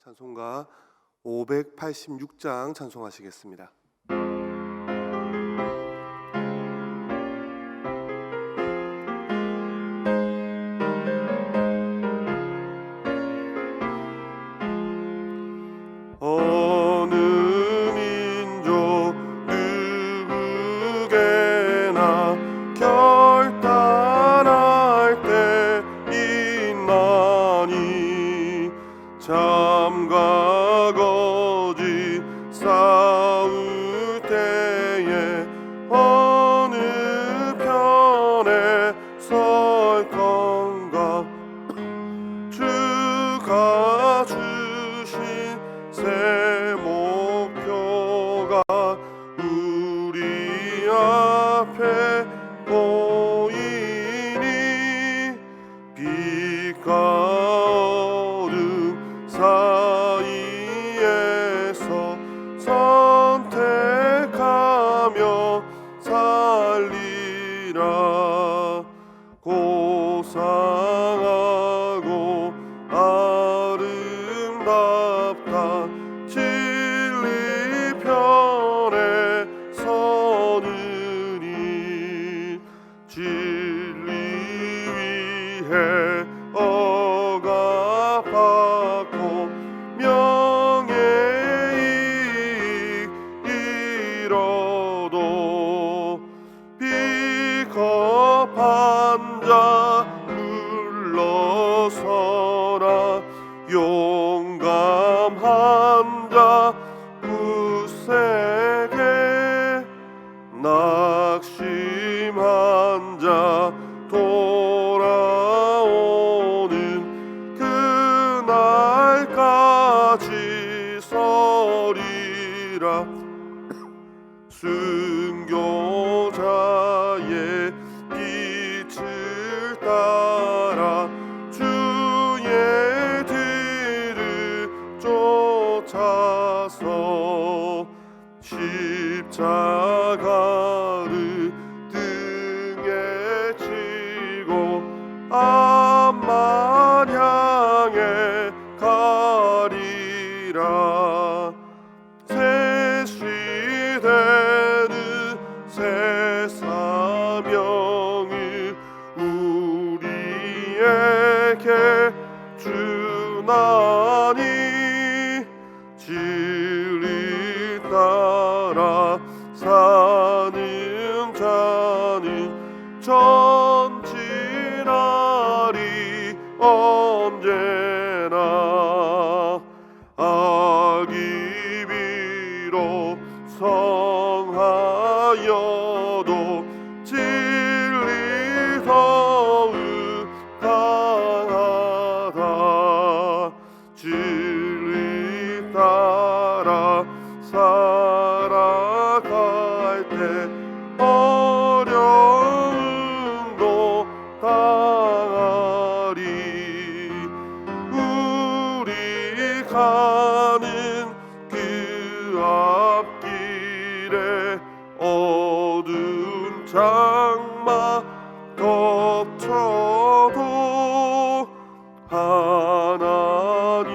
찬송가 586장 찬송하시겠습니다. 어느 민족 누구게나 결단할 때 있나니 참과 거짓 싸울 때에 어느 편에 설 건가. 주가 주신 새 목표가 우리 앞에 보이니 빛과 어둠 사이에서 선택하며 살리라. 고상하고 아름답다 진리 편에 서느니 진리 위해 억압받고 명예이익 잃어도 비겁한 자 물러서라. 용감한 자 굳세게 낙심한 자 돌아오는 그날까지 서리라. 순교자의 빛을 따라 주의 뒤를 쫓아서 십자가를 등에 지고 암만 향해 가리라. 새 시대는 새 사명을 우리에게 주나니 진리 따라 사는 자는 전진하리 언제나. 악이 비록 성하여도 진리 더욱 강하다. 진리 따라 살아갈 때 어려움도 당하리. 우리 가는 그 앞길에 어두운 장마 덮쳐도 하나님이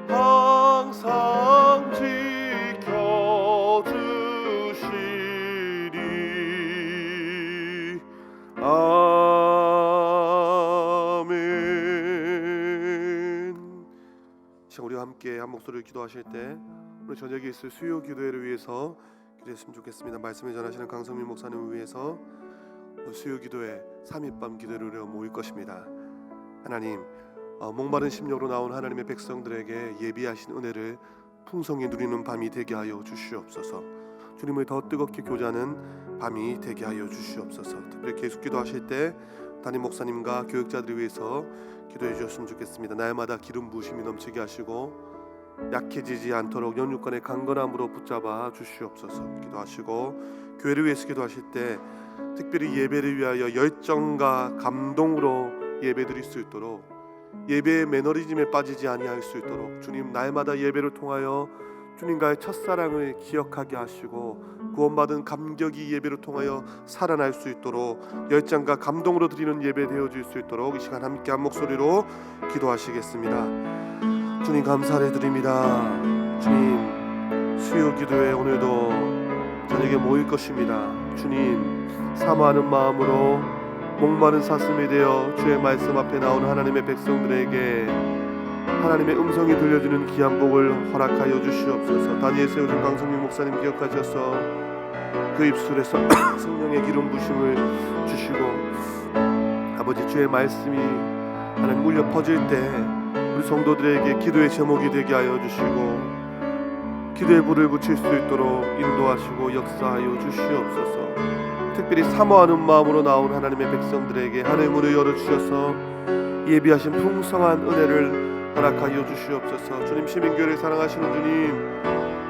항상 지켜주시리. 아멘. 시간 우리와 함께 한 목소리로 기도하실 때 오늘 저녁에 있을 수요 기도회를 위해서 기도했으면 좋겠습니다. 말씀을 전하시는 강성민 목사님을 위해서 수요 기도회 3일밤 기도를 모일 것입니다. 하나님, 목마른 심령으로 나온 하나님의 백성들에게 예비하신 은혜를 풍성히 누리는 밤이 되게 하여 주시옵소서. 주님을 더 뜨겁게 교제하는 밤이 되게 하여 주시옵소서. 특별히 계속 기도하실 때 담임 목사님과 교육자들을 위해서 기도해 주셨으면 좋겠습니다. 날마다 기름 부으심이 넘치게 하시고 약해지지 않도록 연육간의 강건함으로 붙잡아 주시옵소서. 기도하시고 교회를 위해서 기도하실 때 특별히 예배를 위하여 열정과 감동으로 예배드릴 수 있도록, 예배의 매너리즘에 빠지지 아니할 수 있도록 주님 날마다 예배를 통하여 주님과의 첫사랑을 기억하게 하시고 구원받은 감격이 예배로 통하여 살아날 수 있도록 열정과 감동으로 드리는 예배 되어질 수 있도록 이 시간 함께 한 목소리로 기도하시겠습니다. 주님 감사를 드립니다. 주님 수요 기도회 오늘도 저녁에 모일 것입니다. 주님 사모하는 마음으로 목마른 사슴이 되어 주의 말씀 앞에 나오는 하나님의 백성들에게 하나님의 음성이 들려주는 귀한 복을 허락하여 주시옵소서. 다니엘 세우신 강성민 목사님 기억하셔서 그 입술에서 성령의 기름 부심을 주시고 아버지 주의 말씀이 하나님 울려 퍼질 때 우리 성도들에게 기도의 제목이 되게 하여 주시고 기도의 불을 붙일 수 있도록 인도하시고 역사하여 주시옵소서. 특별히 사모하는 마음으로 나온 하나님의 백성들에게 하늘의 문을 열어주셔서 예비하신 풍성한 은혜를 허락하여 주시옵소서. 주님 시민교회를 사랑하시는 주님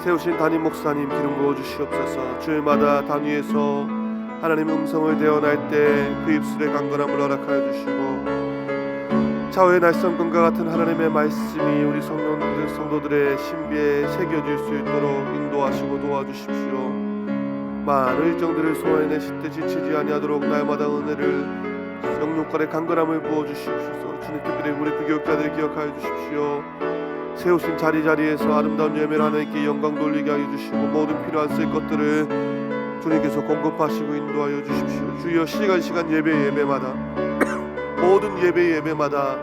세우신 담임 목사님 기름 부어 주시옵소서. 주일마다 단위에서 하나님의 음성을 대언할 때 그 입술의 강건함을 허락하여 주시고 좌우의 날성금과 같은 하나님의 말씀이 우리 성도들의 신비에 새겨질 수 있도록 인도하시고 도와주십시오. 많은 일정들을 소화해내실 때 지치지 아니하도록 날마다 은혜를 영육간의 강건함을 부어주시옵소서. 주님 특별히 우리 부교육자들 기억하여 주십시오. 세우신 자리자리에서 아름다운 예배를 하나님께 영광 돌리게 하여 주시고 모든 필요한 쓸 것들을 주님께서 공급하시고 인도하여 주십시오. 주여 시간 예배마다 모든 예배마다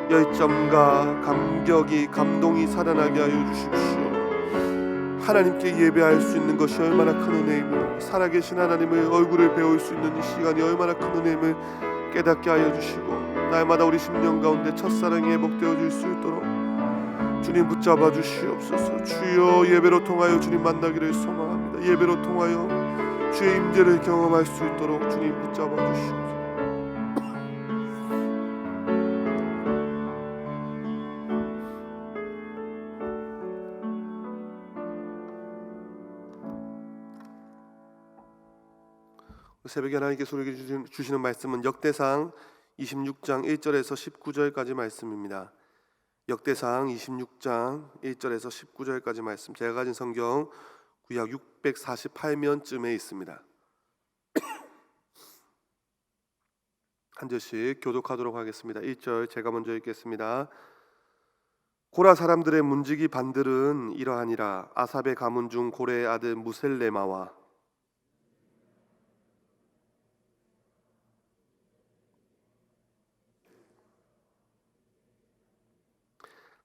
열정과 감격이 감동이 살아나게 하여 주십시오. 하나님께 예배할 수 있는 것이 얼마나 큰 은혜이며 살아계신 하나님의 얼굴을 배울 수 있는 이 시간이 얼마나 큰 은혜임을 깨닫게 하여 주시고 날마다 우리 심령 가운데 첫사랑이 회복되어질 수 있도록 주님 붙잡아 주시옵소서. 주여 예배로 통하여 주님 만나기를 소망합니다. 예배로 통하여 주의 임재를 경험할 수 있도록 주님 붙잡아 주시옵소서. 새벽에 하나님께서 우리에게 주시는 말씀은 역대상 26장 1절에서 19절까지 말씀입니다. 역대상 26장 1절에서 19절까지 말씀. 제가 가진 성경 구약 648면쯤에 있습니다. 한 절씩 교독하도록 하겠습니다. 1절 제가 먼저 읽겠습니다. 고라 사람들의 문지기 반들은 이러하니라. 아삽의 가문 중 고레의 아들 무셀레마와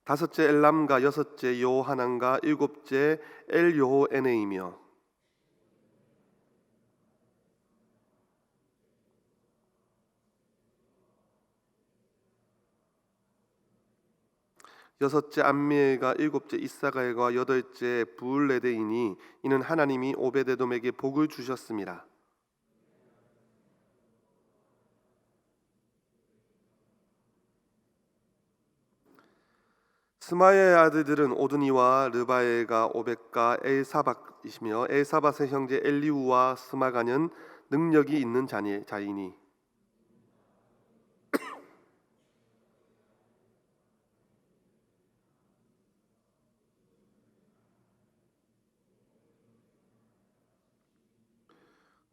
다섯째 엘람과 여섯째 요하난과 일곱째 엘요호에네이며 여섯째 암미엘과 일곱째 이사가엘과 여덟째 부울레데이니 이는 하나님이 오베데돔에게 복을 주셨습니다. 스마야의 아들들은 오드니와 르바엘과 오벳과 엘사밧이시며 엘사밧의 형제 엘리우와 스마가는 능력이 있는 자이니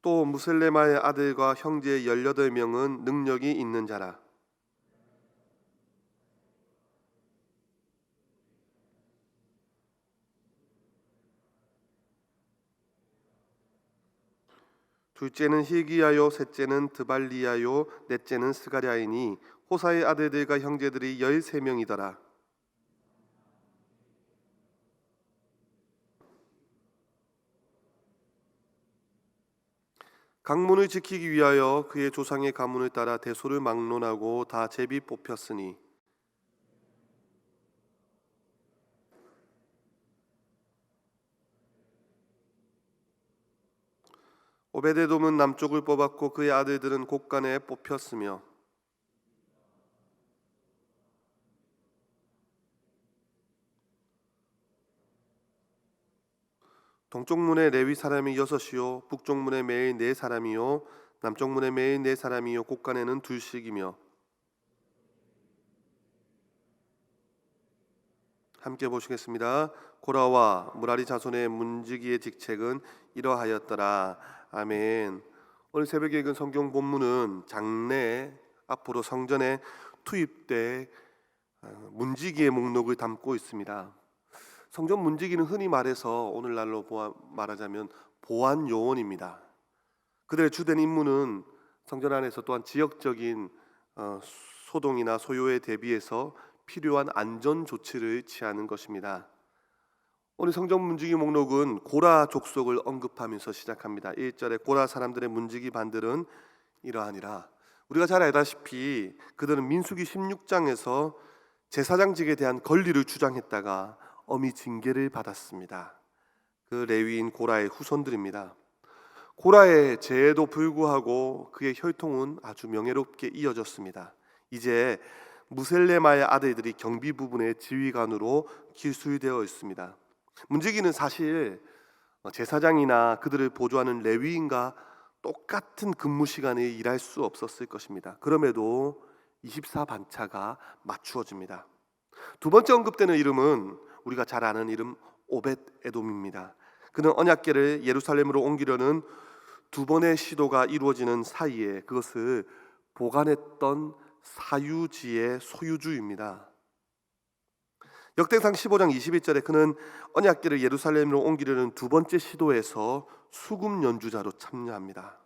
또 무셀레마의 아들과 형제 18명은 능력이 있는 자라. 둘째는 힐기야요, 셋째는 드발리야요, 넷째는 스가랴이니 호사의 아들들과 형제들이 13명이더라. 강문을 지키기 위하여 그의 조상의 가문을 따라 대소를 막론하고 다 제비 뽑혔으니 오베데돔은 남쪽을 뽑았고 그의 아들들은 곳간에 뽑혔으며 동쪽 문에 레위 사람이 6이요 북쪽 문에 매일 4사람이요 남쪽 문에 매일 4사람이요 곳간에는 2씩이며 함께 보시겠습니다. 고라와 무라리 자손의 문지기의 직책은 이러하였더라. 아멘. 오늘 새벽에 읽은 성경 본문은 장래 앞으로 성전에 투입될 문지기의 목록을 담고 있습니다. 성전 문지기는 흔히 말해서 오늘날로 말하자면 보안 요원입니다. 그들의 주된 임무는 성전 안에서 또한 지역적인 소동이나 소요에 대비해서 필요한 안전 조치를 취하는 것입니다. 오늘 성전 문지기 목록은 고라 족속을 언급하면서 시작합니다. 1절에 고라 사람들의 문지기 반들은 이러하니라. 우리가 잘 알다시피 그들은 민수기 16장에서 제사장직에 대한 권리를 주장했다가 엄히 징계를 받았습니다. 그 레위인 고라의 후손들입니다. 고라의 죄에도 불구하고 그의 혈통은 아주 명예롭게 이어졌습니다. 이제 무셀레마의 아들들이 경비 부분의 지휘관으로 기술되어 있습니다. 문지기는 사실 제사장이나 그들을 보조하는 레위인과 똑같은 근무 시간에 일할 수 없었을 것입니다. 그럼에도 24반차가 맞추어집니다. 두 번째 언급되는 이름은 우리가 잘 아는 이름 오벳 에돔입니다. 그는 언약궤를 예루살렘으로 옮기려는 두 번의 시도가 이루어지는 사이에 그것을 보관했던 사유지의 소유주입니다. 역대상 15장 21절에 그는 언약궤를 예루살렘으로 옮기려는 두 번째 시도에서 수금 연주자로 참여합니다.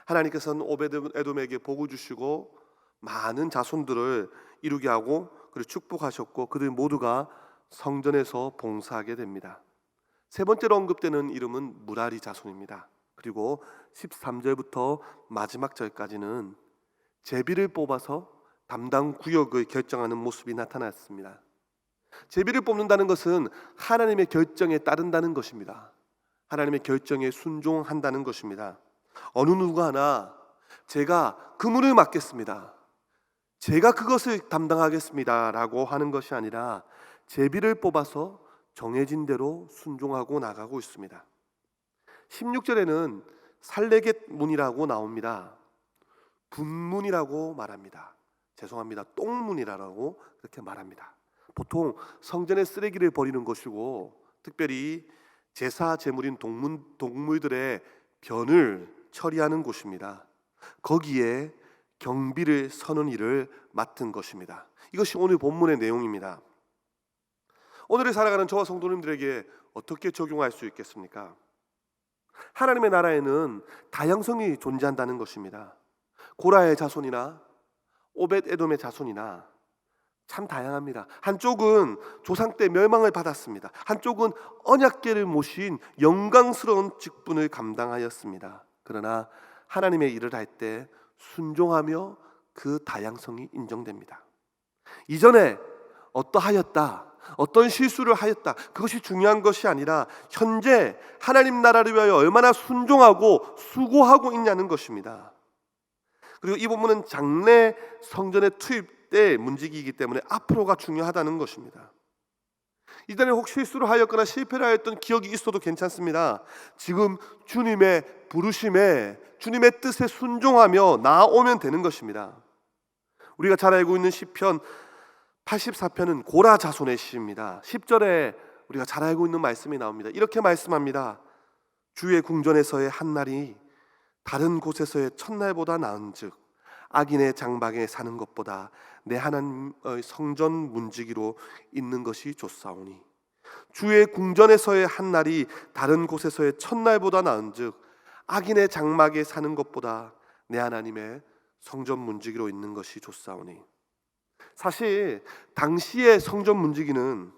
하나님께서는 오벳 에돔에게 복을 주시고 많은 자손들을 이루게 하고 그리고 축복하셨고 그들 모두가 성전에서 봉사하게 됩니다. 세 번째로 언급되는 이름은 무라리 자손입니다. 그리고 13절부터 마지막 절까지는 제비를 뽑아서 담당 구역을 결정하는 모습이 나타났습니다. 제비를 뽑는다는 것은 하나님의 결정에 따른다는 것입니다. 하나님의 결정에 순종한다는 것입니다. 어느 누구 하나 제가 그물을 맡겠습니다, 제가 그것을 담당하겠습니다 라고 하는 것이 아니라 제비를 뽑아서 정해진 대로 순종하고 나가고 있습니다. 16절에는 살레겟 문이라고 나옵니다. 분문이라고 말합니다. 죄송합니다. 똥문이라고 그렇게 말합니다. 보통 성전에 쓰레기를 버리는 것이고 특별히 제사 제물인 동물들의 변을 처리하는 곳입니다. 거기에 경비를 서는 일을 맡은 것입니다. 이것이 오늘 본문의 내용입니다. 오늘을 살아가는 저와 성도님들에게 어떻게 적용할 수 있겠습니까? 하나님의 나라에는 다양성이 존재한다는 것입니다. 고라의 자손이나 오벳 에돔의 자손이나 참 다양합니다. 한쪽은 조상 때 멸망을 받았습니다. 한쪽은 언약궤를 모신 영광스러운 직분을 감당하였습니다. 그러나 하나님의 일을 할 때 순종하며 그 다양성이 인정됩니다. 이전에 어떠하였다, 어떤 실수를 하였다, 그것이 중요한 것이 아니라 현재 하나님 나라를 위하여 얼마나 순종하고 수고하고 있냐는 것입니다. 그리고 이 본문은 장래 성전에 투입될 문지기이기 때문에 앞으로가 중요하다는 것입니다. 이전에 혹 실수를 하였거나 실패를 하였던 기억이 있어도 괜찮습니다. 지금 주님의 부르심에 주님의 뜻에 순종하며 나아오면 되는 것입니다. 우리가 잘 알고 있는 시편 84편은 고라 자손의 시입니다. 10절에 우리가 잘 알고 있는 말씀이 나옵니다. 이렇게 말씀합니다. 주의 궁전에서의 한날이 다른 곳에서의 첫날보다 나은즉 악인의 장막에 사는 것보다 내 하나님의 성전 문지기로 있는 것이 좋사오니 주의 궁전에서의 한날이 다른 곳에서의 첫날보다 나은즉 악인의 장막에 사는 것보다 내 하나님의 성전 문지기로 있는 것이 좋사오니. 사실 당시의 성전 문지기는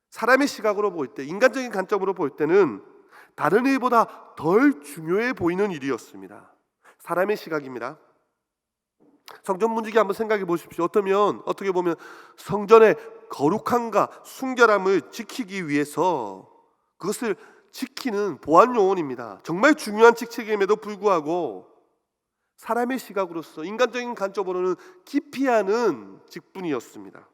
사람의 시각으로 볼 때, 인간적인 관점으로 볼 때는 다른 일보다 덜 중요해 보이는 일이었습니다. 사람의 시각입니다. 성전 문지기 한번 생각해 보십시오. 어떻게 보면 성전의 거룩함과 순결함을 지키기 위해서 그것을 지키는 보안 요원입니다. 정말 중요한 직책임에도 불구하고 사람의 시각으로서 인간적인 관점으로는 기피하는 직분이었습니다.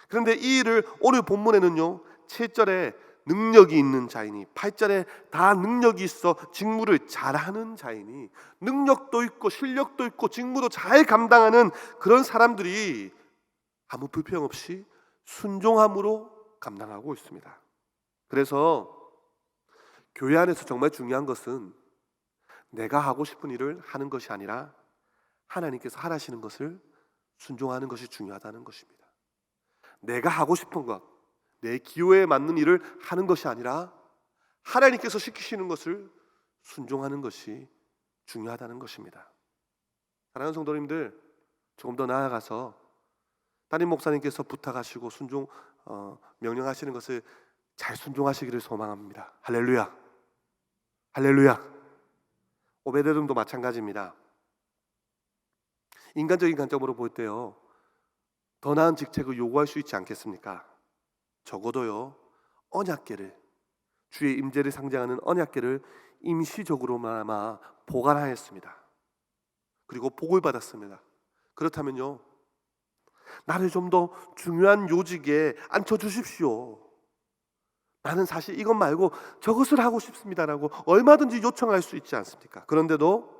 그런데 이 일을 오늘 본문에는요 7절에 능력이 있는 자이니 8절에 다 능력이 있어 직무를 잘하는 자이니 능력도 있고 실력도 있고 직무도 잘 감당하는 그런 사람들이 아무 불평 없이 순종함으로 감당하고 있습니다. 그래서 교회 안에서 정말 중요한 것은 내가 하고 싶은 일을 하는 것이 아니라 하나님께서 하라시는 것을 순종하는 것이 중요하다는 것입니다. 내가 하고 싶은 것, 내 기호에 맞는 일을 하는 것이 아니라 하나님께서 시키시는 것을 순종하는 것이 중요하다는 것입니다. 사랑하는 성도님들, 조금 더 나아가서 담임 목사님께서 부탁하시고 명령하시는 것을 잘 순종하시기를 소망합니다. 할렐루야, 할렐루야. 오베데돔도 마찬가지입니다. 인간적인 관점으로 볼 때요, 더 나은 직책을 요구할 수 있지 않겠습니까? 적어도요, 언약궤를, 주의 임재를 상징하는 언약궤를 임시적으로나마 보관하였습니다. 그리고 복을 받았습니다. 그렇다면요, 나를 좀 더 중요한 요직에 앉혀주십시오. 나는 사실 이것 말고 저것을 하고 싶습니다라고 얼마든지 요청할 수 있지 않습니까? 그런데도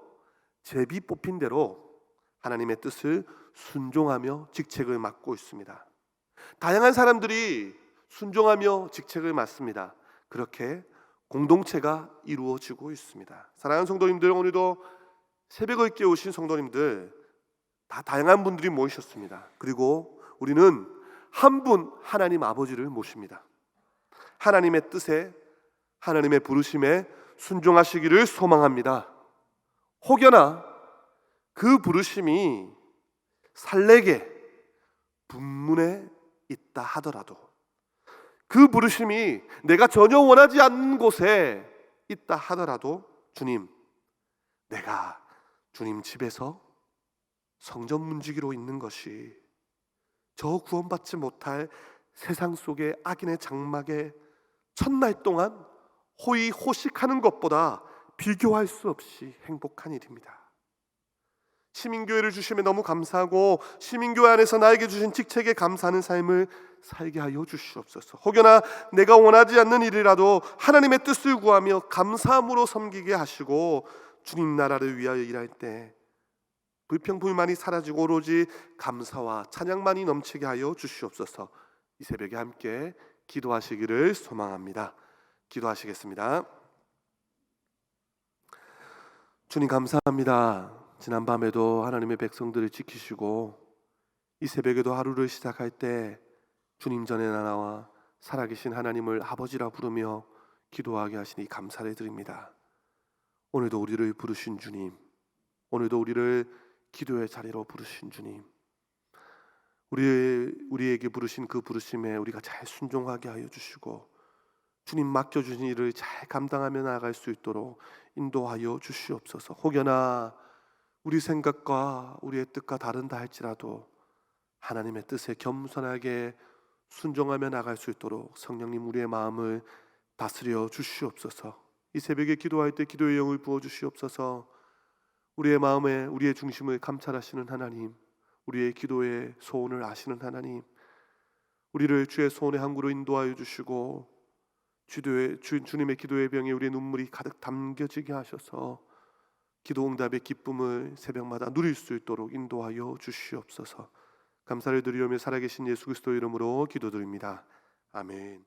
제비 뽑힌 대로 하나님의 뜻을 순종하며 직책을 맡고 있습니다. 다양한 사람들이 순종하며 직책을 맡습니다. 그렇게 공동체가 이루어지고 있습니다. 사랑하는 성도님들, 오늘도 새벽을 깨우신 성도님들 다 다양한 분들이 모이셨습니다. 그리고 우리는 한 분 하나님 아버지를 모십니다. 하나님의 뜻에, 하나님의 부르심에 순종하시기를 소망합니다. 혹여나 그 부르심이 살레게 분문에 있다 하더라도, 그 부르심이 내가 전혀 원하지 않는 곳에 있다 하더라도, 주님, 내가 주님 집에서 성전 문지기로 있는 것이 저 구원받지 못할 세상 속의 악인의 장막에 첫날 동안 호의호식하는 것보다 비교할 수 없이 행복한 일입니다. 시민교회를 주심에 너무 감사하고 시민교회 안에서 나에게 주신 직책에 감사하는 삶을 살게 하여 주시옵소서. 혹여나 내가 원하지 않는 일이라도 하나님의 뜻을 구하며 감사함으로 섬기게 하시고 주님 나라를 위하여 일할 때 불평불만이 사라지고 오로지 감사와 찬양만이 넘치게 하여 주시옵소서. 이 새벽에 함께 기도하시기를 소망합니다. 기도하시겠습니다. 주님 감사합니다. 지난밤에도 하나님의 백성들을 지키시고 이 새벽에도 하루를 시작할 때 주님 전에 나와 살아계신 하나님을 아버지라 부르며 기도하게 하시니 감사를 드립니다. 오늘도 우리를 부르신 주님, 오늘도 우리를 기도의 자리로 부르신 주님, 우리에게 부르신 그 부르심에 우리가 잘 순종하게 하여 주시고 주님 맡겨주신 일을 잘 감당하며 나아갈 수 있도록 인도하여 주시옵소서. 혹여나 우리 생각과 우리의 뜻과 다른다 할지라도 하나님의 뜻에 겸손하게 순종하며 나갈 수 있도록 성령님 우리의 마음을 다스려 주시옵소서. 이 새벽에 기도할 때 기도의 영을 부어 주시옵소서. 우리의 마음에 우리의 중심을 감찰하시는 하나님, 우리의 기도의 소원을 아시는 하나님, 우리를 주의 소원의 항구로 인도하여 주시고 주님의 기도의 병에 우리의 눈물이 가득 담겨지게 하셔서 기도 응답의 기쁨을 새벽마다 누릴 수 있도록 인도하여 주시옵소서. 감사를 드리려며 살아계신 예수 그리스도 이름으로 기도드립니다. 아멘.